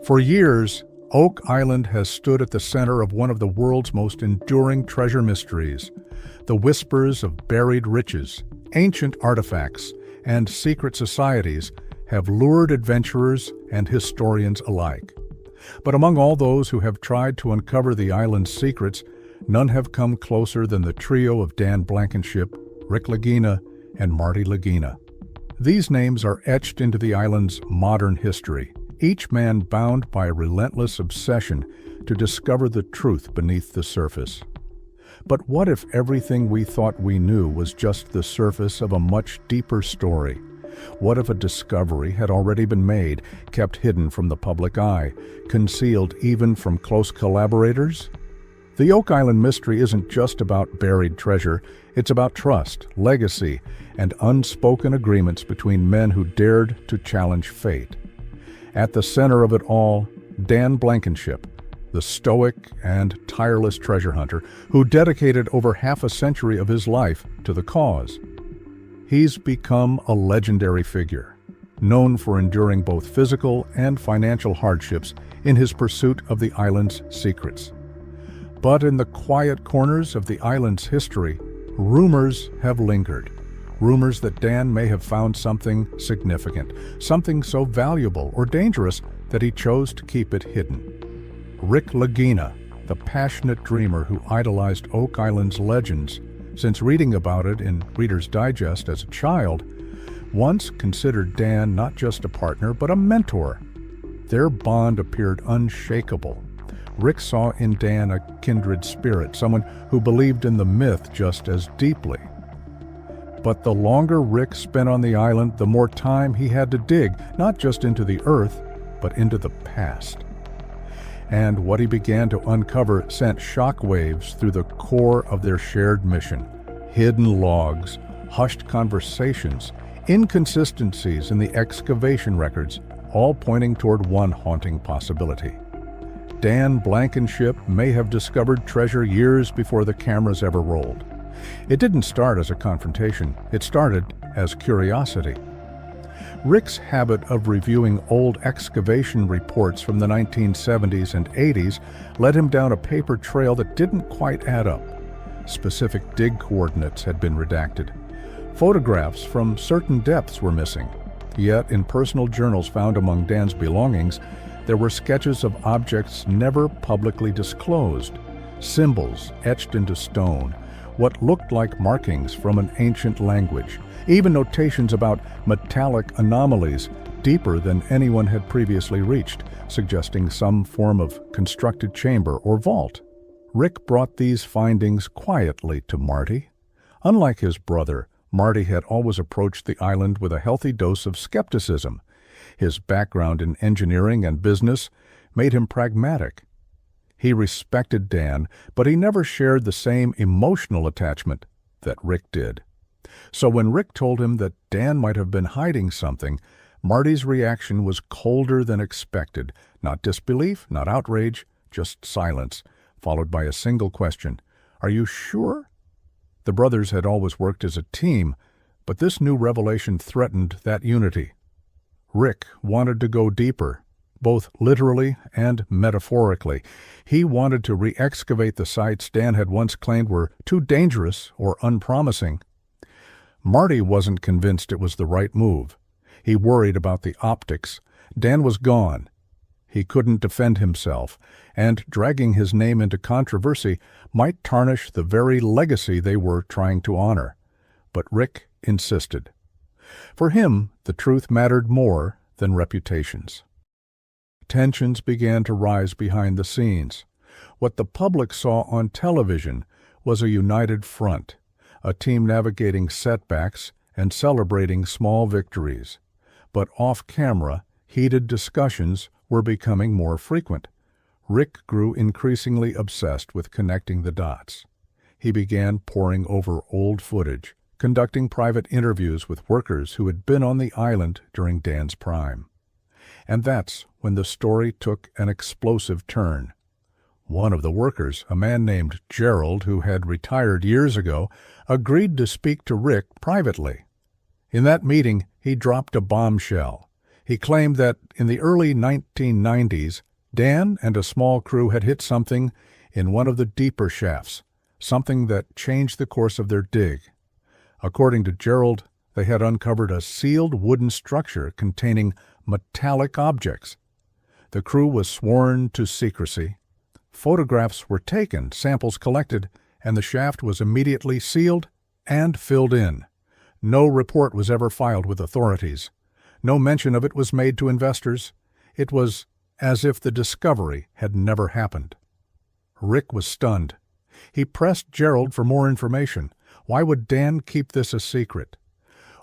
For years, Oak Island has stood at the center of one of the world's most enduring treasure mysteries. The whispers of buried riches, ancient artifacts, and secret societies have lured adventurers and historians alike. But among all those who have tried to uncover the island's secrets, none have come closer than the trio of Dan Blankenship, Rick Lagina, and Marty Lagina. These names are etched into the island's modern history, each man bound by a relentless obsession to discover the truth beneath the surface. But what if everything we thought we knew was just the surface of a much deeper story? What if a discovery had already been made, kept hidden from the public eye, concealed even from close collaborators? The Oak Island mystery isn't just about buried treasure, it's about trust, legacy, and unspoken agreements between men who dared to challenge fate. At the center of it all, Dan Blankenship, the stoic and tireless treasure hunter who dedicated over half a century of his life to the cause. He's become a legendary figure, known for enduring both physical and financial hardships in his pursuit of the island's secrets. But in the quiet corners of the island's history, rumors have lingered. Rumors that Dan may have found something significant, something so valuable or dangerous that he chose to keep it hidden. Rick Lagina, the passionate dreamer who idolized Oak Island's legends since reading about it in Reader's Digest as a child, once considered Dan not just a partner but a mentor. Their bond appeared unshakable. Rick saw in Dan a kindred spirit, someone who believed in the myth just as deeply. But the longer Rick spent on the island, the more time he had to dig, not just into the earth, but into the past. And what he began to uncover sent shockwaves through the core of their shared mission. Hidden logs, hushed conversations, inconsistencies in the excavation records, all pointing toward one haunting possibility. Dan Blankenship may have discovered treasure years before the cameras ever rolled. It didn't start as a confrontation, it started as curiosity. Rick's habit of reviewing old excavation reports from the 1970s and 80s led him down a paper trail that didn't quite add up. Specific dig coordinates had been redacted. Photographs from certain depths were missing. Yet, in personal journals found among Dan's belongings, there were sketches of objects never publicly disclosed, symbols etched into stone, what looked like markings from an ancient language, even notations about metallic anomalies deeper than anyone had previously reached, suggesting some form of constructed chamber or vault. Rick brought these findings quietly to Marty. Unlike his brother, Marty had always approached the island with a healthy dose of skepticism. His background in engineering and business made him pragmatic. He respected Dan, but he never shared the same emotional attachment that Rick did. So when Rick told him that Dan might have been hiding something, Marty's reaction was colder than expected. Not disbelief, not outrage, just silence, followed by a single question. "Are you sure?" The brothers had always worked as a team, but this new revelation threatened that unity. Rick wanted to go deeper, both literally and metaphorically. He wanted to re-excavate the sites Dan had once claimed were too dangerous or unpromising. Marty wasn't convinced it was the right move. He worried about the optics. Dan was gone. He couldn't defend himself, and dragging his name into controversy might tarnish the very legacy they were trying to honor. But Rick insisted. For him, the truth mattered more than reputations. Tensions began to rise behind the scenes. What the public saw on television was a united front, a team navigating setbacks and celebrating small victories. But off-camera, heated discussions were becoming more frequent. Rick grew increasingly obsessed with connecting the dots. He began poring over old footage, conducting private interviews with workers who had been on the island during Dan's prime. And that's when the story took an explosive turn. One of the workers, a man named Gerald, who had retired years ago, agreed to speak to Rick privately. In that meeting, he dropped a bombshell. He claimed that in the early 1990s, Dan and a small crew had hit something in one of the deeper shafts, something that changed the course of their dig. According to Gerald, they had uncovered a sealed wooden structure containing metallic objects. The crew was sworn to secrecy. Photographs were taken, samples collected, and the shaft was immediately sealed and filled in. No report was ever filed with authorities. No mention of it was made to investors. It was as if the discovery had never happened. Rick was stunned. He pressed Gerald for more information. Why would Dan keep this a secret?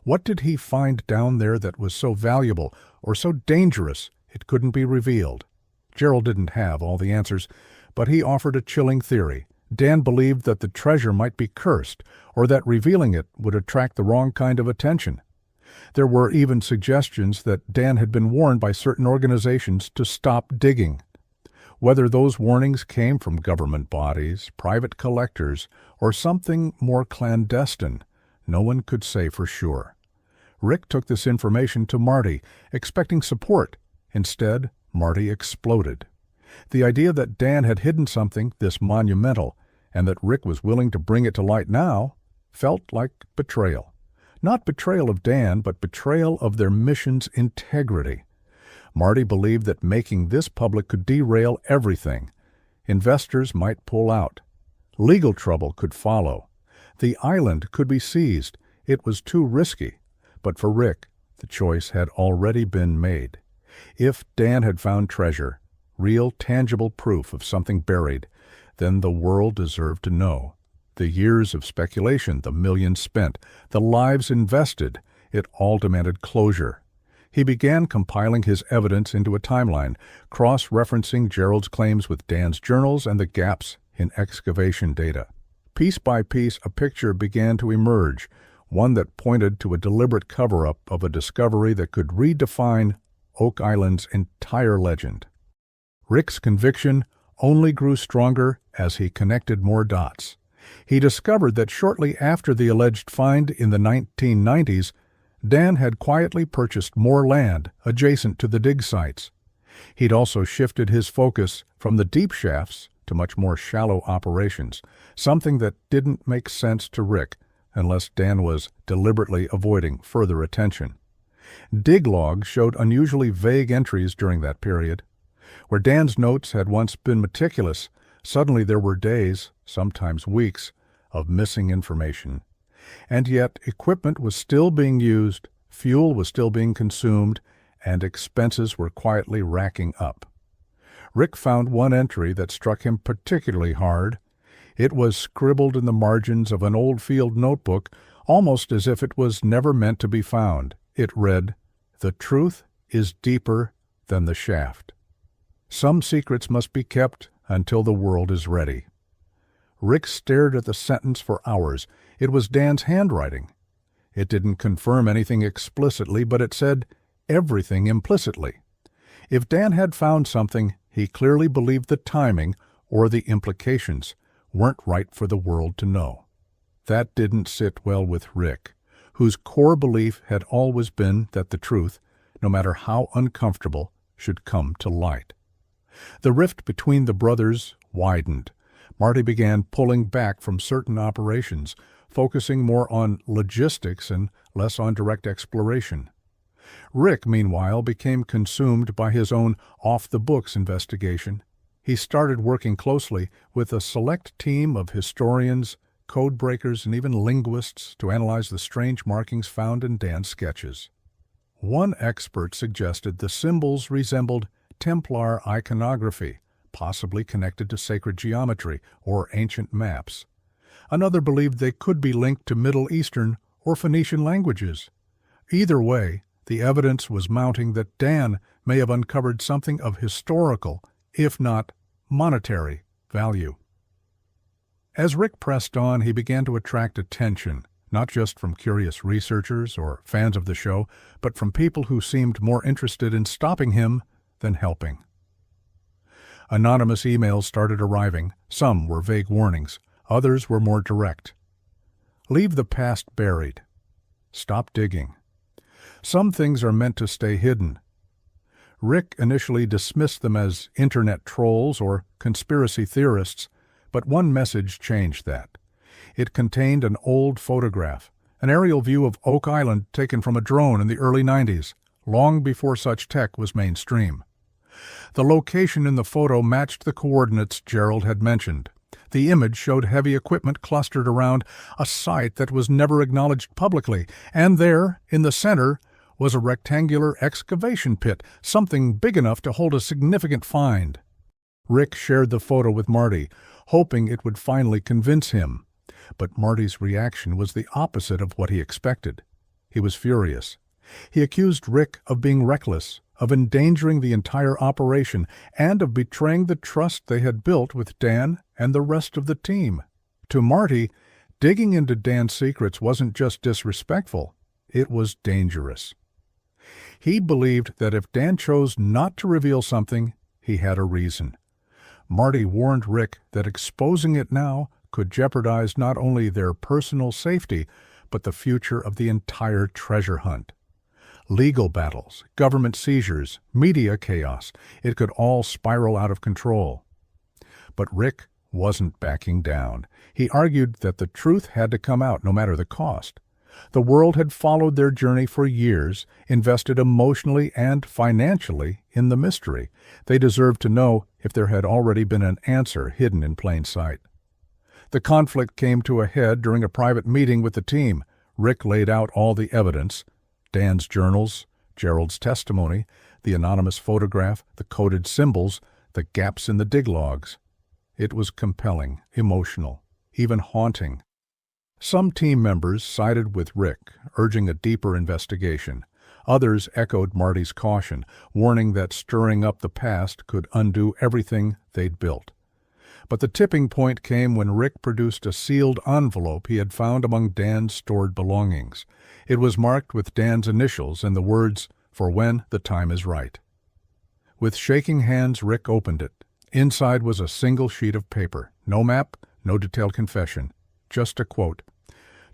What did he find down there that was so valuable or so dangerous it couldn't be revealed? Gerald didn't have all the answers, but he offered a chilling theory. Dan believed that the treasure might be cursed, or that revealing it would attract the wrong kind of attention. There were even suggestions that Dan had been warned by certain organizations to stop digging. Whether those warnings came from government bodies, private collectors, or something more clandestine, no one could say for sure. Rick took this information to Marty, expecting support. Instead, Marty exploded. The idea that Dan had hidden something this monumental, and that Rick was willing to bring it to light now, felt like betrayal. Not betrayal of Dan, but betrayal of their mission's integrity. Marty believed that making this public could derail everything. Investors might pull out. Legal trouble could follow. The island could be seized. It was too risky. But for Rick, the choice had already been made. If Dan had found treasure, real tangible proof of something buried, then the world deserved to know. The years of speculation, the millions spent, the lives invested, it all demanded closure. He began compiling his evidence into a timeline, cross-referencing Gerald's claims with Dan's journals and the gaps in excavation data. Piece by piece, a picture began to emerge, one that pointed to a deliberate cover-up of a discovery that could redefine Oak Island's entire legend. Rick's conviction only grew stronger as he connected more dots. He discovered that shortly after the alleged find in the 1990s, Dan had quietly purchased more land adjacent to the dig sites. He'd also shifted his focus from the deep shafts to much more shallow operations, something that didn't make sense to Rick unless Dan was deliberately avoiding further attention. Dig logs showed unusually vague entries during that period. Where Dan's notes had once been meticulous, suddenly there were days, sometimes weeks, of missing information. And yet equipment was still being used, fuel was still being consumed, and expenses were quietly racking up. Rick found one entry that struck him particularly hard. It was scribbled in the margins of an old field notebook, almost as if it was never meant to be found. It read, "The truth is deeper than the shaft. Some secrets must be kept until the world is ready." Rick stared at the sentence for hours. It was Dan's handwriting. It didn't confirm anything explicitly, but it said everything implicitly. If Dan had found something, he clearly believed the timing or the implications weren't right for the world to know. That didn't sit well with Rick, whose core belief had always been that the truth, no matter how uncomfortable, should come to light. The rift between the brothers widened. Marty began pulling back from certain operations, focusing more on logistics and less on direct exploration. Rick, meanwhile, became consumed by his own off-the-books investigation. He started working closely with a select team of historians, code breakers, and even linguists to analyze the strange markings found in Dan's sketches. One expert suggested the symbols resembled Templar iconography, possibly connected to sacred geometry or ancient maps. Another believed they could be linked to Middle Eastern or Phoenician languages. Either way, the evidence was mounting that Dan may have uncovered something of historical, if not monetary, value. As Rick pressed on, he began to attract attention, not just from curious researchers or fans of the show, but from people who seemed more interested in stopping him than helping. Anonymous emails started arriving. Some were vague warnings. Others were more direct. Leave the past buried. Stop digging. Some things are meant to stay hidden. Rick initially dismissed them as internet trolls or conspiracy theorists, but one message changed that. It contained an old photograph, an aerial view of Oak Island taken from a drone in the early 90s, long before such tech was mainstream. The location in the photo matched the coordinates Gerald had mentioned. The image showed heavy equipment clustered around a site that was never acknowledged publicly, and there, in the center, was a rectangular excavation pit, something big enough to hold a significant find. Rick shared the photo with Marty, hoping it would finally convince him. But Marty's reaction was the opposite of what he expected. He was furious. He accused Rick of being reckless, of endangering the entire operation, and of betraying the trust they had built with Dan and the rest of the team. To Marty, digging into Dan's secrets wasn't just disrespectful, it was dangerous. He believed that if Dan chose not to reveal something, he had a reason. Marty warned Rick that exposing it now could jeopardize not only their personal safety, but the future of the entire treasure hunt. Legal battles, government seizures, media chaos, it could all spiral out of control. But Rick wasn't backing down. He argued that the truth had to come out no matter the cost. The world had followed their journey for years, invested emotionally and financially in the mystery. They deserved to know if there had already been an answer hidden in plain sight. The conflict came to a head during a private meeting with the team. Rick laid out all the evidence: Dan's journals, Gerald's testimony, the anonymous photograph, the coded symbols, the gaps in the dig logs. It was compelling, emotional, even haunting. Some team members sided with Rick, urging a deeper investigation. Others echoed Marty's caution, warning that stirring up the past could undo everything they'd built. But the tipping point came when Rick produced a sealed envelope he had found among Dan's stored belongings. It was marked with Dan's initials and the words, "For when the time is right." With shaking hands, Rick opened it. Inside was a single sheet of paper. No map, no detailed confession. Just a quote.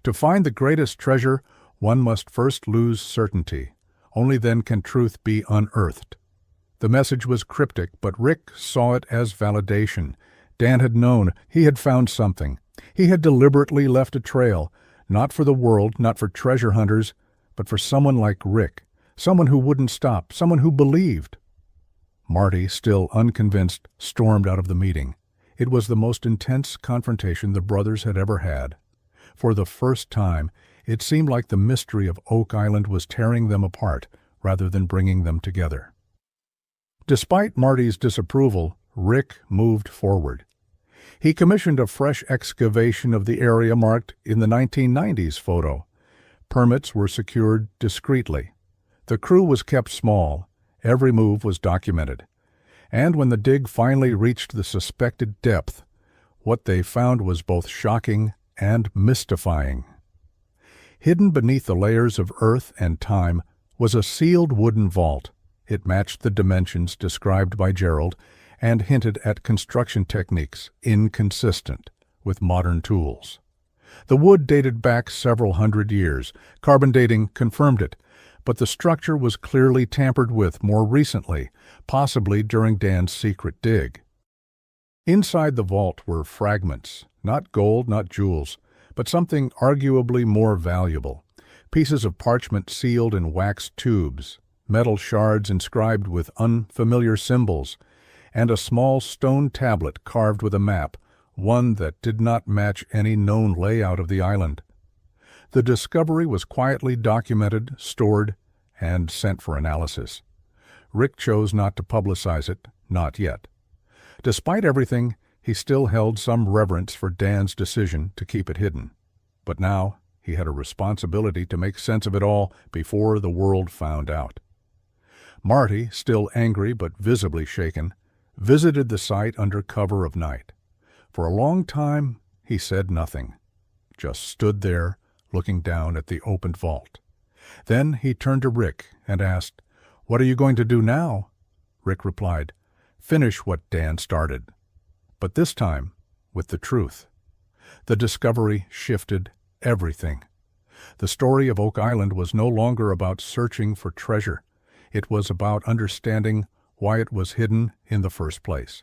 "To find the greatest treasure, one must first lose certainty. Only then can truth be unearthed." The message was cryptic, but Rick saw it as validation. Dan had known. He had found something. He had deliberately left a trail, not for the world, not for treasure hunters, but for someone like Rick, someone who wouldn't stop, someone who believed. Marty, still unconvinced, stormed out of the meeting. It was the most intense confrontation the brothers had ever had. For the first time, it seemed like the mystery of Oak Island was tearing them apart rather than bringing them together. Despite Marty's disapproval, Rick moved forward. He commissioned a fresh excavation of the area marked in the 1990s photo. Permits were secured discreetly. The crew was kept small. Every move was documented. And when the dig finally reached the suspected depth, what they found was both shocking and mystifying. Hidden beneath the layers of earth and time was a sealed wooden vault. It matched the dimensions described by Gerald and hinted at construction techniques inconsistent with modern tools. The wood dated back several hundred years. Carbon dating confirmed it, but the structure was clearly tampered with more recently, possibly during Dan's secret dig. Inside the vault were fragments, not gold, not jewels, but something arguably more valuable. Pieces of parchment sealed in wax tubes, metal shards inscribed with unfamiliar symbols, and a small stone tablet carved with a map, one that did not match any known layout of the island. The discovery was quietly documented, stored, and sent for analysis. Rick chose not to publicize it, not yet. Despite everything, he still held some reverence for Dan's decision to keep it hidden. But now he had a responsibility to make sense of it all before the world found out. Marty, still angry but visibly shaken, visited the site under cover of night. For a long time, he said nothing, just stood there, looking down at the opened vault. Then he turned to Rick and asked, "What are you going to do now?" Rick replied, "Finish what Dan started." But this time, with the truth. The discovery shifted everything. The story of Oak Island was no longer about searching for treasure. It was about understanding why it was hidden in the first place.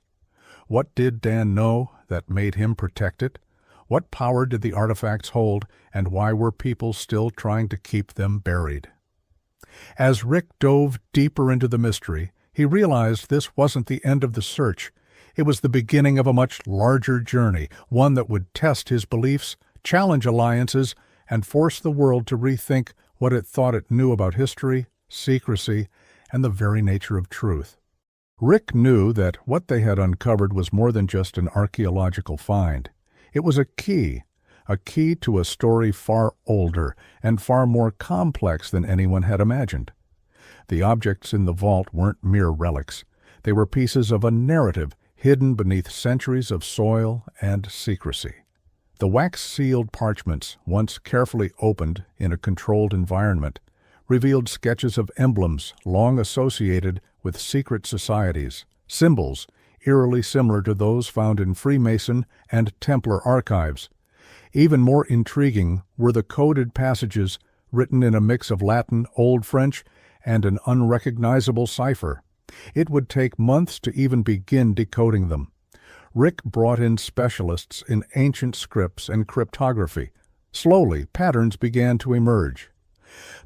What did Dan know that made him protect it? What power did the artifacts hold, and why were people still trying to keep them buried? As Rick dove deeper into the mystery, he realized this wasn't the end of the search. It was the beginning of a much larger journey, one that would test his beliefs, challenge alliances, and force the world to rethink what it thought it knew about history, secrecy, and the very nature of truth. Rick knew that what they had uncovered was more than just an archaeological find. It was a key to a story far older and far more complex than anyone had imagined. The objects in the vault weren't mere relics. They were pieces of a narrative hidden beneath centuries of soil and secrecy. The wax-sealed parchments, once carefully opened in a controlled environment, revealed sketches of emblems long associated with secret societies, symbols eerily similar to those found in Freemason and Templar archives. Even more intriguing were the coded passages written in a mix of Latin, Old French, and an unrecognizable cipher. It would take months to even begin decoding them. Rick brought in specialists in ancient scripts and cryptography. Slowly, patterns began to emerge.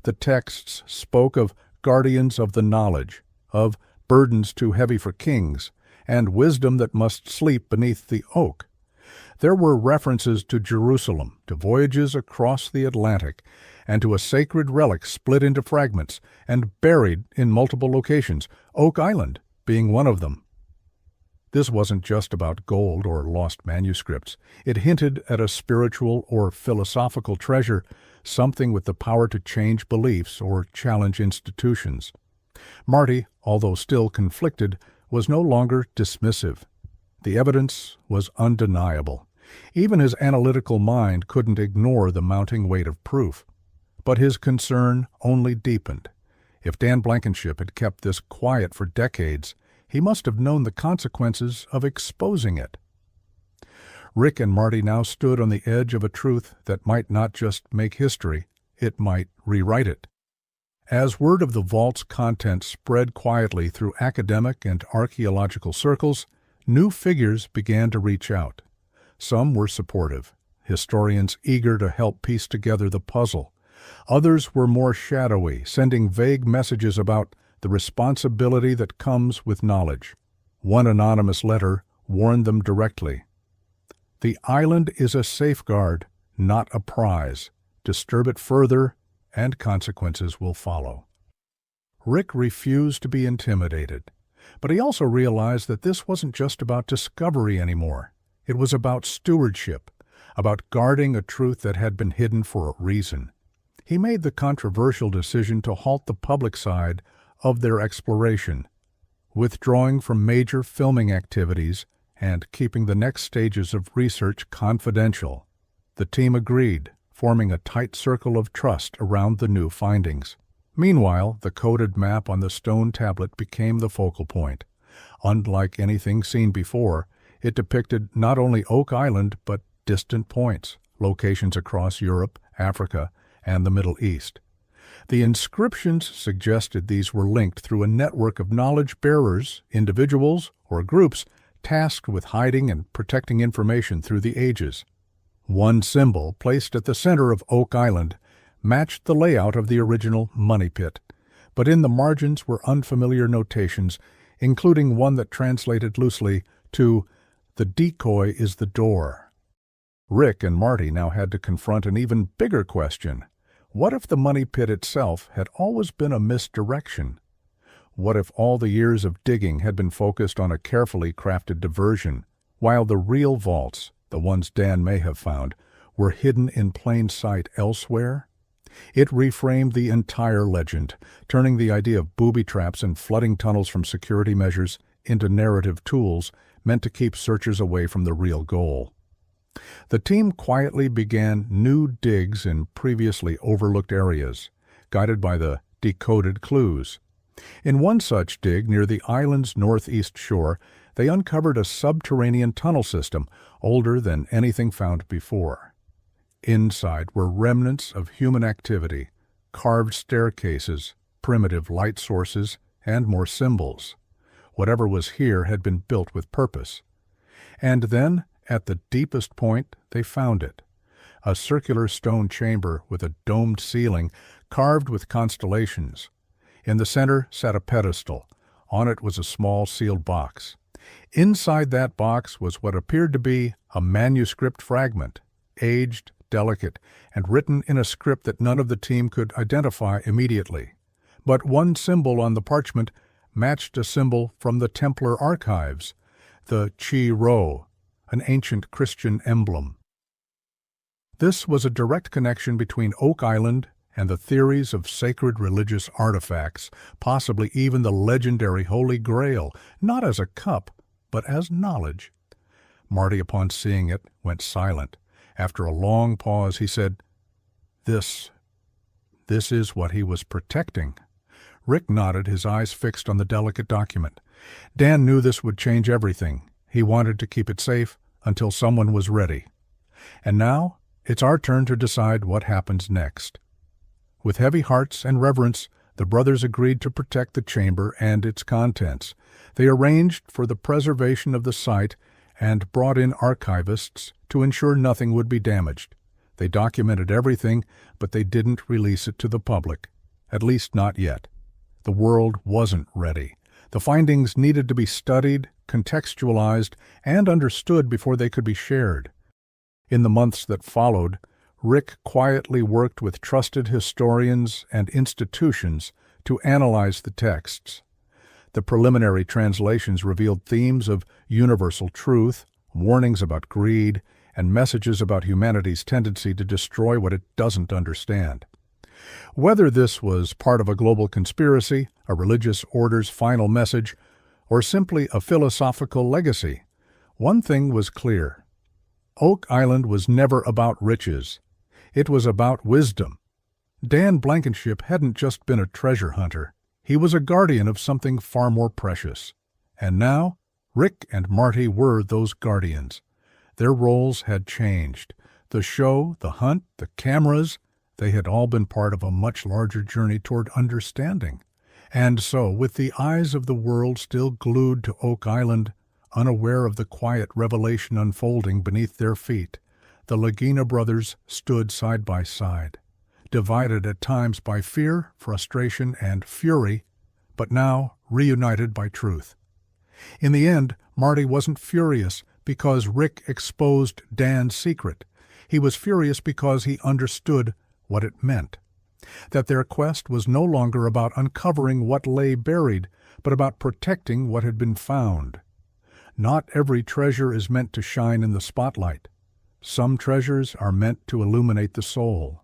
The texts spoke of guardians of the knowledge, of burdens too heavy for kings, and wisdom that must sleep beneath the oak. There were references to Jerusalem, to voyages across the Atlantic, and to a sacred relic split into fragments and buried in multiple locations, Oak Island being one of them. This wasn't just about gold or lost manuscripts. It hinted at a spiritual or philosophical treasure, something with the power to change beliefs or challenge institutions. Marty, although still conflicted, was no longer dismissive. The evidence was undeniable. Even his analytical mind couldn't ignore the mounting weight of proof. But his concern only deepened. If Dan Blankenship had kept this quiet for decades, he must have known the consequences of exposing it. Rick and Marty now stood on the edge of a truth that might not just make history, it might rewrite it. As word of the vault's contents spread quietly through academic and archaeological circles, new figures began to reach out. Some were supportive, historians eager to help piece together the puzzle. Others were more shadowy, sending vague messages about the responsibility that comes with knowledge. One anonymous letter warned them directly. The island is a safeguard, not a prize. Disturb it further, and consequences will follow. Rick refused to be intimidated, but he also realized that this wasn't just about discovery anymore. It was about stewardship, about guarding a truth that had been hidden for a reason. He made the controversial decision to halt the public side of their exploration, withdrawing from major filming activities and keeping the next stages of research confidential. The team agreed, forming a tight circle of trust around the new findings. Meanwhile, the coded map on the stone tablet became the focal point. Unlike anything seen before, it depicted not only Oak Island but distant points, locations across Europe, Africa, and the Middle East. The inscriptions suggested these were linked through a network of knowledge bearers, individuals, or groups tasked with hiding and protecting information through the ages. One symbol, placed at the center of Oak Island, matched the layout of the original money pit, but in the margins were unfamiliar notations, including one that translated loosely to "The decoy is the door." Rick and Marty now had to confront an even bigger question. What if the money pit itself had always been a misdirection? What if all the years of digging had been focused on a carefully crafted diversion, while the real vaults, the ones Dan may have found, were hidden in plain sight elsewhere? It reframed the entire legend, turning the idea of booby traps and flooding tunnels from security measures into narrative tools meant to keep searchers away from the real goal. The team quietly began new digs in previously overlooked areas, guided by the decoded clues. In one such dig near the island's northeast shore, they uncovered a subterranean tunnel system older than anything found before. Inside were remnants of human activity, carved staircases, primitive light sources, and more symbols. Whatever was here had been built with purpose. And then, at the deepest point, they found it. A circular stone chamber with a domed ceiling, carved with constellations. In the center sat a pedestal. On it was a small sealed box. Inside that box was what appeared to be a manuscript fragment, aged, delicate, and written in a script that none of the team could identify immediately. But one symbol on the parchment matched a symbol from the Templar archives, the Chi Rho, an ancient Christian emblem. This was a direct connection between Oak Island and the theories of sacred religious artifacts, possibly even the legendary Holy Grail, not as a cup, but as knowledge. Marty, upon seeing it, went silent. After a long pause, he said, This is what he was protecting." Rick nodded, his eyes fixed on the delicate document. Dan knew this would change everything. He wanted to keep it safe until someone was ready. And now, it's our turn to decide what happens next. With heavy hearts and reverence, the brothers agreed to protect the chamber and its contents. They arranged for the preservation of the site and brought in archivists to ensure nothing would be damaged. They documented everything, but they didn't release it to the public. At least not yet. The world wasn't ready. The findings needed to be studied, contextualized, and understood before they could be shared. In the months that followed, Rick quietly worked with trusted historians and institutions to analyze the texts. The preliminary translations revealed themes of universal truth, warnings about greed, and messages about humanity's tendency to destroy what it doesn't understand. Whether this was part of a global conspiracy, a religious order's final message, or simply a philosophical legacy, one thing was clear. Oak Island was never about riches. It was about wisdom. Dan Blankenship hadn't just been a treasure hunter. He was a guardian of something far more precious. And now, Rick and Marty were those guardians. Their roles had changed. The show, the hunt, the cameras, they had all been part of a much larger journey toward understanding. And so, with the eyes of the world still glued to Oak Island, unaware of the quiet revelation unfolding beneath their feet, the Lagina brothers stood side by side, divided at times by fear, frustration, and fury, but now reunited by truth. In the end, Marty wasn't furious because Rick exposed Dan's secret. He was furious because he understood what it meant. That their quest was no longer about uncovering what lay buried, but about protecting what had been found. Not every treasure is meant to shine in the spotlight. Some treasures are meant to illuminate the soul.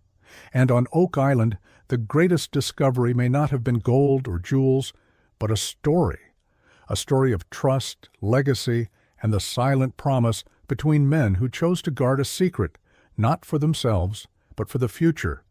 And on Oak Island, the greatest discovery may not have been gold or jewels, but a story of trust, legacy, and the silent promise between men who chose to guard a secret, not for themselves, but for the future